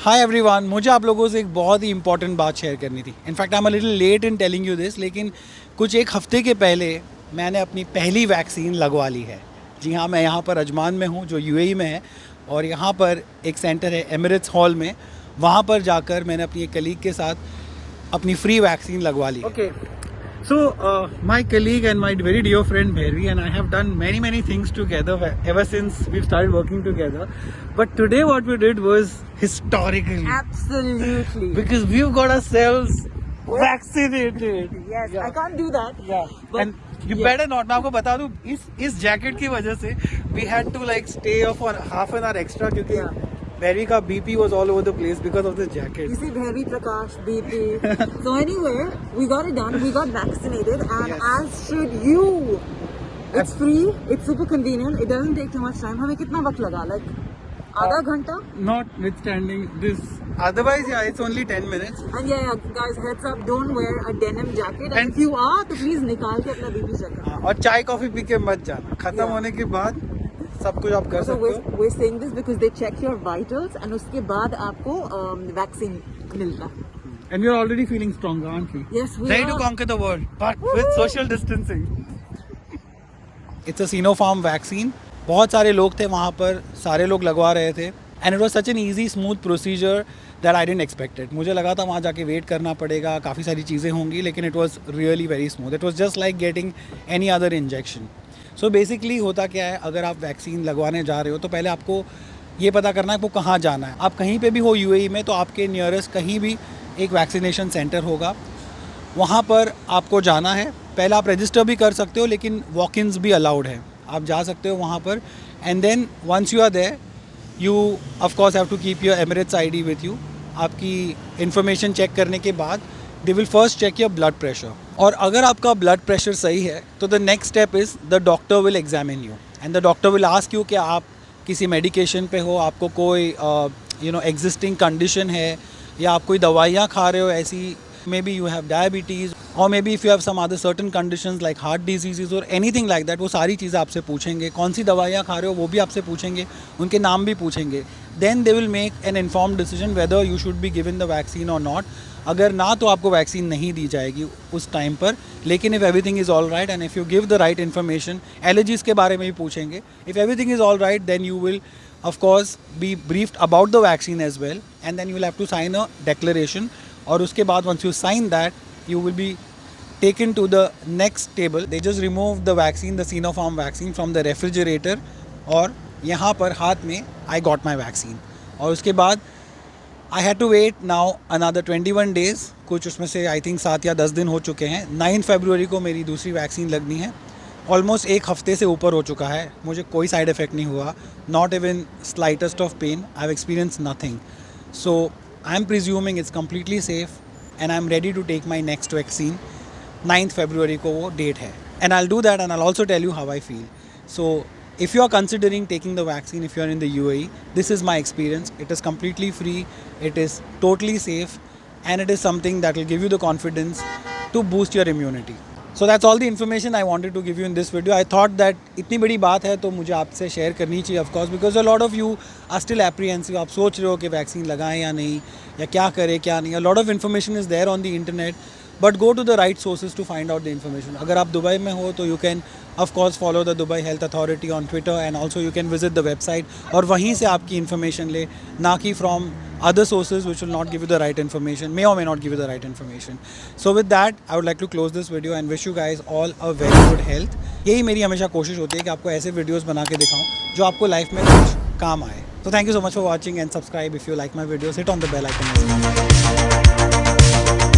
Hi everyone, मुझे आप लोगों से एक बहुत ही इंपॉर्टेंट बात शेयर करनी थी। In fact I am a little late in telling you this, लेकिन कुछ एक हफ्ते के पहले मैंने अपनी पहली वैक्सीन लगवा ली है। जी हाँ, मैं यहाँ पर अजमान में हूँ जो यूएई में है, और यहाँ पर एक सेंटर है एमिरेट्स हॉल में। वहाँ पर जाकर मैंने अपनी एक कलीग के साथ अपनी फ्री वैक्सीन लगवा ली। Okay, so my colleague and my very dear friend Bhairavi and I have done many things together ever since we've started working together. But today what we did was historical. Absolutely. Because we've got ourselves vaccinated. Yes, Yeah. I can't do that. Yeah. But And you better not. मैं आपको बता दूं, इस jacket की वजह से we had to like stay for half an hour extra क्योंकि Bhairavi का BP was all over the place because of this jacket. You see Bhairavi, Prakash, BP. So anyway, we got it done. We got vaccinated, and Yes. as should you. It's free. It's super convenient. It doesn't take too much time. हमें कितना वक्त लगा? Like आधा घंटा? Notwithstanding this, otherwise yeah, it's only 10 minutes. And yeah, guys, heads up, don't wear a denim jacket. And And- if you are, तो please निकाल के अपना BP check करो. और चाय कॉफी पी के मत जाना, खत्म Yeah. होने के बाद सब कुछ आप कर So सकते हो। we're saying this because they check your vitals, and उसके बाद आपको वैक्सीन मिलता है. And we are already feeling stronger, aren't we? Yes, we Ready are. to conquer the world, but with social distancing. It's a Sinopharm vaccine. बहुत सारे लोग थे वहाँ पर, सारे लोग लगवा रहे थे, and it was such an easy, smooth procedure that I didn't expect it. मुझे लगा था वहाँ जाके वेट करना पड़ेगा, काफ़ी सारी चीज़ें होंगी, लेकिन it was really very smooth. It was just like getting any other injection. So basically होता क्या है, अगर आप वैक्सीन लगवाने जा रहे हो तो पहले आपको ये पता करना है आपको कहाँ जाना है। आप कहीं पे भी हो यूएई में तो आपके नियरेस्ट कहीं भी एक वैक्सीनेशन सेंटर होगा, वहाँ पर आपको जाना है। पहले आप रजिस्टर भी कर सकते हो, लेकिन वॉक इन्स भी अलाउड है, आप जा सकते हो वहाँ पर। And then once you are there, you of course have to keep your Emirates ID with you. आपकी इन्फॉर्मेशन चेक करने के बाद they will first check your blood pressure, और अगर आपका ब्लड प्रेशर सही है तो the next step is the doctor will examine you, and the doctor will ask you कि आप किसी मेडिकेशन पे हो, आपको कोई एग्जिस्टिंग कंडीशन है, या आप कोई दवाइयाँ खा रहे हो ऐसी, maybe you have diabetes, और maybe if you have some other certain conditions like heart disease और एनीथिंग लाइक दैट। वो सारी चीज़ें आपसे पूछेंगे, कौन सी दवाइयाँ खा रहे हो वो भी आपसे पूछेंगे, उनके नाम भी पूछेंगे। Then they will make an informed decision whether you should be given the vaccine और नॉट। अगर ना तो आपको वैक्सीन नहीं दी जाएगी उस टाइम पर, लेकिन if everything is all right and if you give the right information, allergies के बारे में भी पूछेंगे। If everything is all right then you will of course be briefed about the vaccine as well, and then you will have to sign a declaration, और उसके बाद once you sign that you will be taken to the next table. They just remove the vaccine, the Sinopharm vaccine from the refrigerator, और यहाँ पर हाथ में I got my vaccine, और उसके बाद I had to wait now another 21 days, कुछ उसमें से I think 7 या 10 दिन हो चुके हैं। 9 फरवरी को मेरी दूसरी वैक्सीन लगनी है। ऑलमोस्ट एक हफ्ते से ऊपर हो चुका है, मुझे कोई साइड इफ़ेक्ट नहीं हुआ, not even slightest of pain, I have experience nothing. So I am presuming it's completely safe and I am ready to take my next vaccine. 9 फरवरी को वो डेट है, and I will do that and I will also tell you how I feel. So if you are considering taking the vaccine, if you are in the UAE, this is my experience. It is completely free, it is totally safe, and it is something that will give you the confidence to boost your immunity. So that's all the information I wanted to give you in this video. I thought that इतनी बड़ी बात है तो मुझे आपसे share करनी चाहिए of course, because a lot of you are still apprehensive. आप सोच रहे हो कि वैक्सीन लगाएं या नहीं, या क्या करें क्या नहीं। A lot of information is there on the internet, but go to the right sources to find out the information. अगर आप दुबई में हो तो you can of course follow the Dubai Health Authority on Twitter, and also you can visit the website, और वहीं से आपकी information ले, ना कि from other sources which will not give you the right information, may or may not give you the right information. So with that I would like to close this video and wish you guys all a very good health. यही मेरी हमेशा कोशिश होती है कि आपको ऐसे videos बना के दिखाऊं जो आपको लाइफ में कुछ काम आए। So thank you so much for watching, and subscribe if you like my videos. Hit on the bell icon as well.